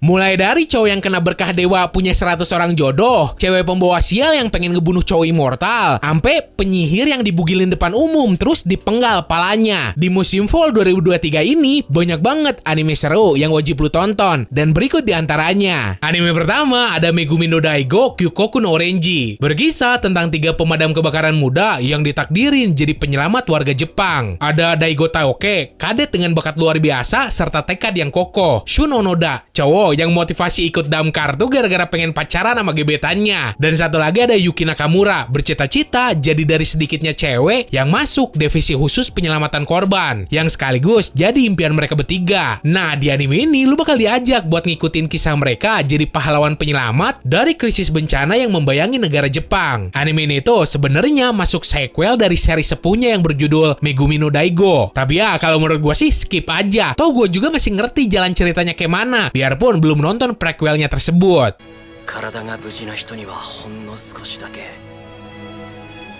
Mulai dari cowok yang kena berkah dewa punya 100 orang jodoh, cewek pembawa sial yang pengen ngebunuh cowok immortal, sampai penyihir yang dibugilin depan umum terus dipenggal palanya. Di musim fall 2023 ini banyak banget anime seru yang wajib lu tonton, dan berikut diantaranya. Anime pertama ada Megumi no Daigo Kyukoku no Orenji, berkisah tentang 3 pemadam kebakaran muda yang ditakdirin jadi penyelamat warga Jepang. Ada Daigo Taoke, kadet dengan bakat luar biasa serta tekad yang kokoh. Shun Onoda, cowok yang motivasi ikut damkar tuh gara-gara pengen pacaran sama gebetannya. Dan satu lagi ada Yuki Nakamura, bercita-cita jadi dari sedikitnya cewek yang masuk divisi khusus penyelamatan korban, yang sekaligus jadi impian mereka bertiga. Nah, di anime ini lu bakal diajak buat ngikutin kisah mereka jadi pahlawan penyelamat dari krisis bencana yang membayangi negara Jepang. Anime ini tuh sebenarnya masuk sequel dari seri sepuhnya yang berjudul Megumi no Daigo. Tapi ya, kalau menurut gua sih skip aja. Toh gua juga masih ngerti jalan ceritanya kayak mana, biarpun belum nonton prequelnya tersebut. 体が無事な人にはほんの少しだけ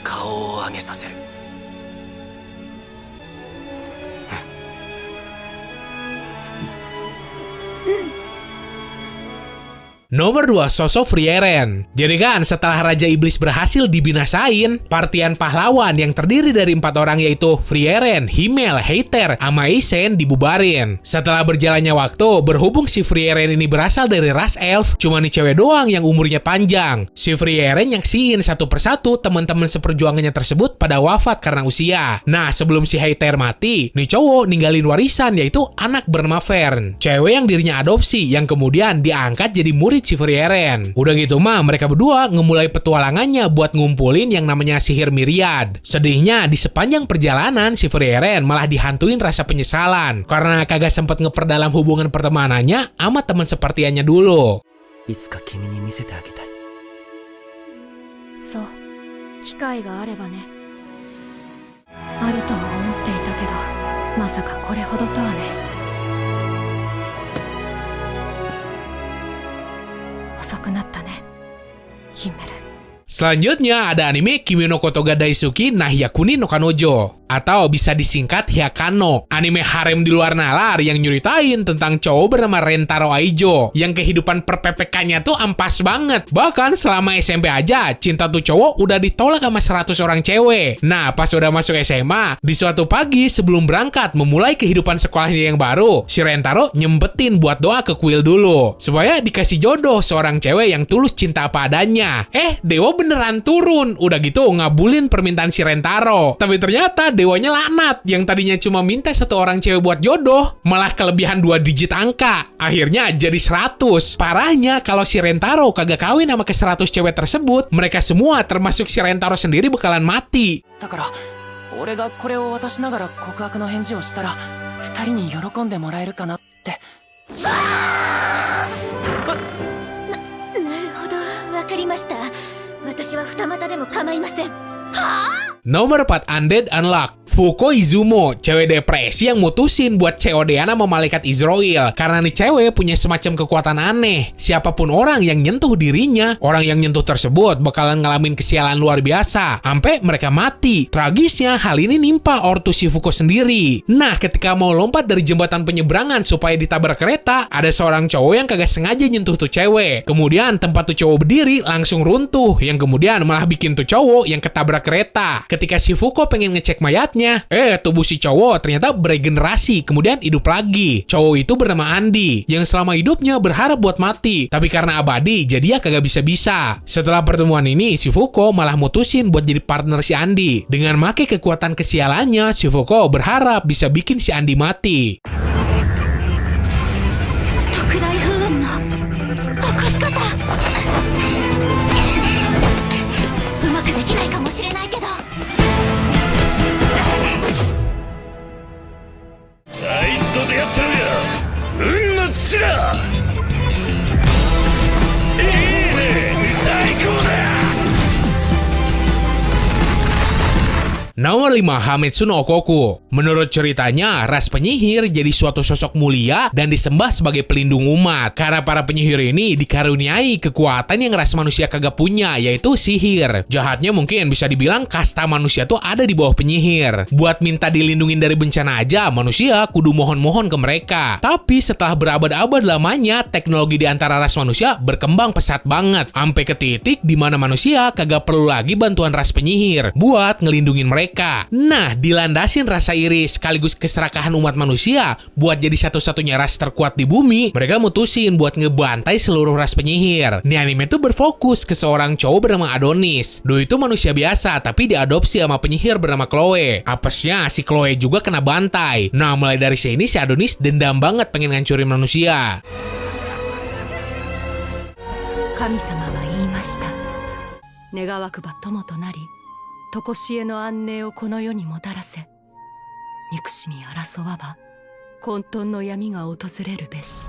顔を上げさせる。 Nomor 2, sosok Frieren. Jadi kan setelah Raja Iblis berhasil dibinasain, partian pahlawan yang terdiri dari 4 orang yaitu Frieren, Himmel, Heiter, sama Isen dibubarin. Setelah berjalannya waktu, berhubung si Frieren ini berasal dari ras elf, cuma nih cewek doang yang umurnya panjang. Si Frieren nyaksiin satu persatu teman-teman seperjuangannya tersebut pada wafat karena usia. Nah, sebelum si Heiter mati, nih cowok ninggalin warisan yaitu anak bernama Fern, cewek yang dirinya adopsi yang kemudian diangkat jadi murid si Frieren. Udah gitu mah mereka berdua ngemulai petualangannya buat ngumpulin yang namanya sihir Myriad. Sedihnya di sepanjang perjalanan si Frieren malah dihantuin rasa penyesalan karena kagak sempet ngeperdalam hubungan pertemanannya sama teman sepertiannya dulu. いつか君に見せてあげたい。そう、機会があればね。あるとは思っていたけど、まさかこれほどとはね。遅くなったね、ヒンメル。 Selanjutnya ada anime Kimi no Kotoga Daisuki Nahyakuni no Kanojo, atau bisa disingkat Hyakano. Anime harem di luar nalar yang nyeritain tentang cowok bernama Rentaro Aijo yang kehidupan perpepekannya tuh ampas banget. Bahkan selama SMP aja cinta tuh cowok udah ditolak sama 100 orang cewek. Nah, pas udah masuk SMA, di suatu pagi sebelum berangkat memulai kehidupan sekolahnya yang baru, si Rentaro nyempetin buat doa ke kuil dulu supaya dikasih jodoh seorang cewek yang tulus cinta apa adanya. Dewa beneran turun, udah gitu ngabulin permintaan si Rentaro. Tapi ternyata dewanya laknat, yang tadinya cuma minta 1 orang cewek buat jodoh, malah kelebihan 2 digit angka. Akhirnya jadi 100. Parahnya kalau si Rentaro kagak kawin sama ke 100 cewek tersebut, mereka semua termasuk si Rentaro sendiri bakalan mati. だから俺がこれを渡しながら告白の返事をしたら2人に喜んでもらえるかなって。なるほど、わかりました。私は二股でも構いません。はあ？ Nomor 4, Undead Unluck. Fuko Izumo, cewek depresi yang mutusin buat COD-an sama malaikat Israel karena nih cewek punya semacam kekuatan aneh. Siapapun orang yang nyentuh dirinya, orang yang nyentuh tersebut bakalan ngalamin kesialan luar biasa sampai mereka mati. Tragisnya hal ini nimpa ortu si Fuko sendiri. Nah, ketika mau lompat dari jembatan penyeberangan supaya ditabrak kereta, ada seorang cowok yang kagak sengaja nyentuh tuh cewek. Kemudian tempat tuh cowok berdiri langsung runtuh, yang kemudian malah bikin tuh cowok yang ketabrak kereta. Ketika si Fuko pengen ngecek mayatnya, tubuh si cowok ternyata beregenerasi, kemudian hidup lagi. Cowok itu bernama Andi, yang selama hidupnya berharap buat mati, tapi karena abadi, jadi ya kagak bisa-bisa. Setelah pertemuan ini, si Fuko malah mutusin buat jadi partner si Andi. Dengan make kekuatan kesialannya, si Fuko berharap bisa bikin si Andi mati. 特大不運の起こし方。うまくできないかもしれないけど。 あいつと出会ったのや運の土だ。いいね、最高だ。Nomor 5, Hametsu no Okoku. Menurut ceritanya, ras penyihir jadi suatu sosok mulia dan disembah sebagai pelindung umat. Karena para penyihir ini dikaruniai kekuatan yang ras manusia kagak punya, yaitu sihir. Jahatnya mungkin bisa dibilang kasta manusia tuh ada di bawah penyihir. Buat minta dilindungin dari bencana aja, manusia kudu mohon-mohon ke mereka. Tapi setelah berabad-abad lamanya, teknologi di antara ras manusia berkembang pesat banget. Sampai ke titik di mana manusia kagak perlu lagi bantuan ras penyihir buat ngelindungin mereka. Nah, dilandasin rasa iri sekaligus keserakahan umat manusia buat jadi satu-satunya ras terkuat di bumi, mereka mutusin buat ngebantai seluruh ras penyihir. Nih anime tuh berfokus ke seorang cowok bernama Adonis. Doi itu manusia biasa tapi diadopsi sama penyihir bernama Chloe. Apesnya si Chloe juga kena bantai. Nah, mulai dari sini si Adonis dendam banget pengen ngancurin manusia. 神様は言いました。願わくば友となり常しえの安寧をこの世にもたらせ憎しみ争わば混沌の闇が訪れるべし。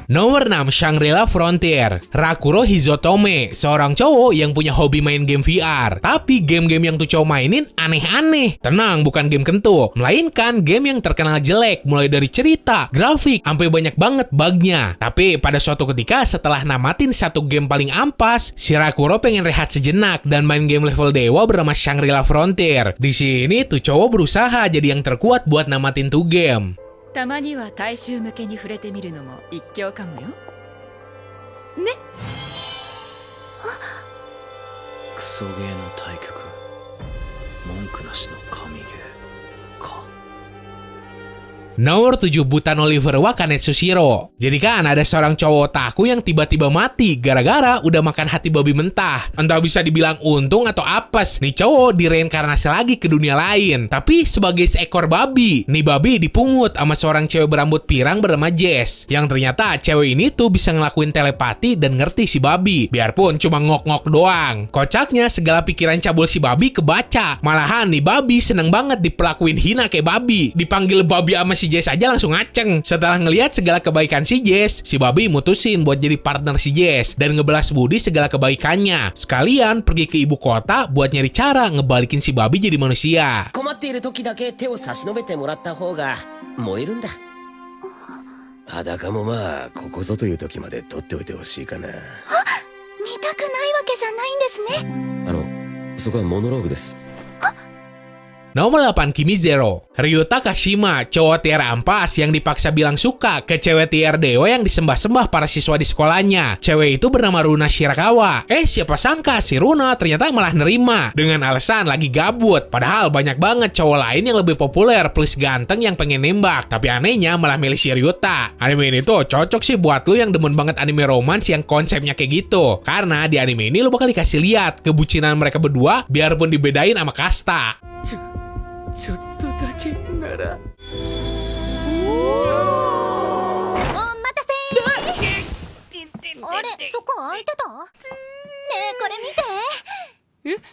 Nomor 6, Shangri-La Frontier. Rakuro Hizotome, seorang cowok yang punya hobi main game VR. Tapi game-game yang tuh cowok mainin aneh-aneh. Tenang, bukan game kentut, melainkan game yang terkenal jelek, mulai dari cerita, grafik, sampai banyak banget bugnya. Tapi pada suatu ketika setelah namatin satu game paling ampas, si Rakuro pengen rehat sejenak dan main game level dewa bernama Shangri-La Frontier. Di sini tuh cowok berusaha jadi yang terkuat buat namatin tuh game. たまには大衆向けに触れてみるのも一興かもよ。ね。クソゲーの対局、文句なしの神ゲーか。 Nomor 7, Butan Oliver wa Kanetsushiro. Jadi kan ada seorang cowok otaku yang tiba-tiba mati gara-gara udah makan hati babi mentah. Entah bisa dibilang untung atau apes, nih cowok direinkarnasi lagi ke dunia lain, tapi sebagai seekor babi. Nih babi dipungut sama seorang cewek berambut pirang bernama Jess, yang ternyata cewek ini tuh bisa ngelakuin telepati dan ngerti si babi, biarpun cuma ngok-ngok doang. Kocaknya segala pikiran cabul si babi kebaca. Malahan nih babi seneng banget dipelakuin hina kayak babi. Dipanggil babi sama si Jess aja langsung ngaceng. Setelah ngelihat segala kebaikan si Jess, si babi mutusin buat jadi partner si Jess dan ngebalas budi segala kebaikannya. Sekalian pergi ke ibu kota buat nyari cara ngebalikin si babi jadi manusia. 困っている時だけ手を差し伸べてもらった方が燃えるんだ。裸もまあここぞという時まで取っておいてほしいかな。見たくないわけじゃないんですね。そこはモノローグです。 Nomor 8, Kimi Zero. Ryuta Kashima, cowok tier ampas yang dipaksa bilang suka ke cewek tier dewa yang disembah-sembah para siswa di sekolahnya. Cewek itu bernama Runa Shirakawa. Siapa sangka si Runa ternyata malah nerima dengan alasan lagi gabut. Padahal banyak banget cowok lain yang lebih populer plus ganteng yang pengen nembak. Tapi anehnya malah milih si Ryuta. Anime ini tuh cocok sih buat lu yang demen banget anime romance yang konsepnya kayak gitu. Karena di anime ini lu bakal dikasih lihat kebucinan mereka berdua biarpun dibedain sama kasta. ちょっとだけなら。お待たせー。あれ、そこ開いてた？ねえ、これ見て。じゃーん、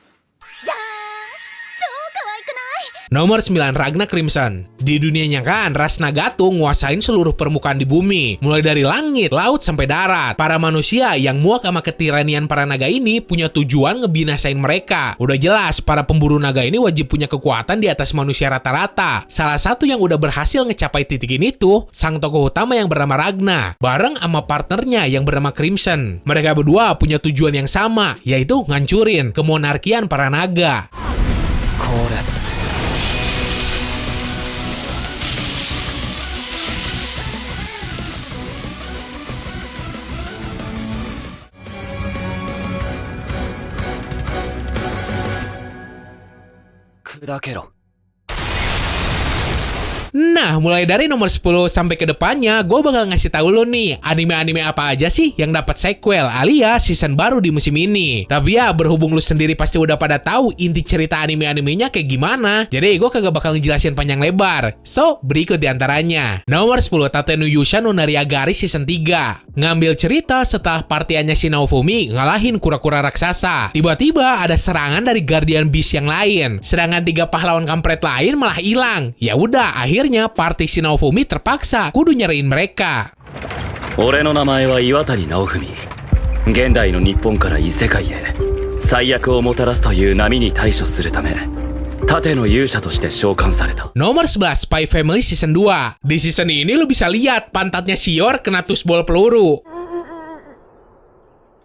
超可愛くない？ Nomor 9, Ragna Crimson. Di dunianya kan, ras naga tuh nguasain seluruh permukaan di bumi. Mulai dari langit, laut, sampai darat. Para manusia yang muak sama ketiranian para naga ini punya tujuan ngebinasain mereka. Udah jelas, para pemburu naga ini wajib punya kekuatan di atas manusia rata-rata. Salah satu yang udah berhasil ngecapai titik ini tuh, sang tokoh utama yang bernama Ragna, bareng sama partnernya yang bernama Crimson. Mereka berdua punya tujuan yang sama, yaitu ngancurin kemonarkian para naga. これ。 砕けろ。 Nah, mulai dari nomor 10 sampai ke depannya, gue bakal ngasih tahu lo nih, anime-anime apa aja sih yang dapat sequel alias season baru di musim ini. Tapi ya, berhubung lu sendiri pasti udah pada tahu inti cerita anime-animenya kayak gimana, jadi gue kagak bakal ngejelasin panjang lebar. So, berikut diantaranya. Nomor 10, Tate no Yusha no Nariagari season 3. Ngambil cerita setelah partiannya si Naofumi ngalahin kura-kura raksasa. Tiba-tiba ada serangan dari Guardian Beast yang lain. Sedangkan 3 pahlawan kampret lain malah hilang. Ya udah, akhirnya party si Naofumi terpaksa kudu nyariin mereka. 俺の名前は岩谷直文。現代の日本から異世界へ。最悪をもたらすという波に対処するため盾の勇者として召喚された。 Nomor 11, Spy Family Season 2. Di season ini lu bisa lihat pantatnya Shior kena tusbol peluru.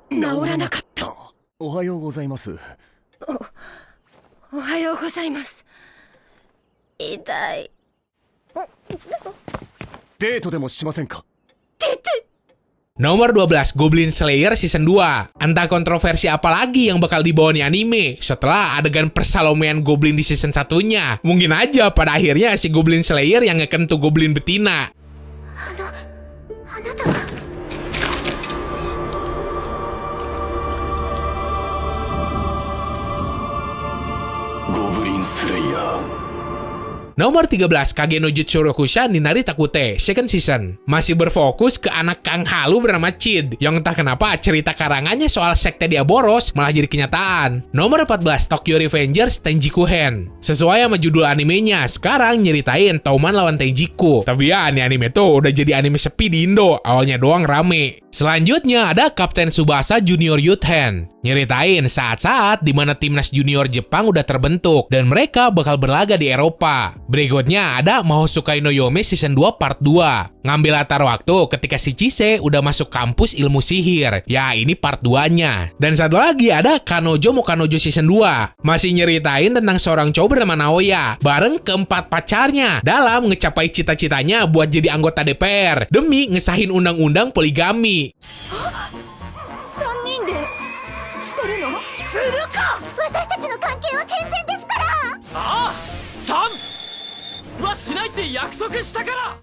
治らなかった。おはようございます。おはようございます。痛い。デートでもしませんか？ Nomor 12, Goblin Slayer Season 2. Entah kontroversi apa lagi yang bakal dibawa nih anime setelah adegan persalomean Goblin di season satunya. Mungkin aja pada akhirnya si Goblin Slayer yang ngeken tuh Goblin betina. あなたは Goblin Slayer. Nomor 13, Kage no Jutsu Rokusha Ninari Takute, Second Season. Masih berfokus ke anak Kang Halu bernama Chid, yang entah kenapa cerita karangannya soal sekte dia boros malah jadi kenyataan. Nomor 14, Tokyo Revengers Tenjiku Hen. Sesuai sama judul animenya, sekarang nyeritain Touman lawan Tenjiku. Tapi ya, ini anime tuh udah jadi anime sepi di Indo, awalnya doang rame. Selanjutnya ada Kapten Tsubasa Junior Youth Hen. Nyeritain saat-saat dimana timnas junior Jepang udah terbentuk dan mereka bakal berlaga di Eropa. Berikutnya ada Mahoutsukai no Yome Season 2 Part 2. Ngambil latar waktu ketika si Chise udah masuk kampus ilmu sihir. Ya, ini part 2-nya. Dan satu lagi ada Kanojo mo Kanojo Season 2. Masih nyeritain tentang seorang cowok bernama Naoya bareng keempat pacarnya dalam ngecapai cita-citanya buat jadi anggota DPR demi ngesahin undang-undang poligami. 3人でしてるの？するか！私たちの関係は健全ですから！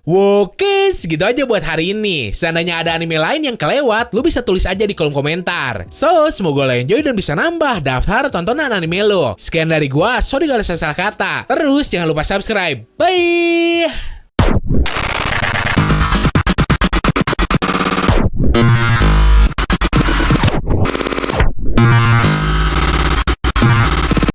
Oke, segitu aja buat hari ini. Seandainya ada anime lain yang kelewat, lu bisa tulis aja di kolom komentar. So, semoga lo enjoy dan bisa nambah daftar tontonan anime lo. Sekian dari gua, sorry kalau saya salah kata. Terus jangan lupa subscribe. Bye!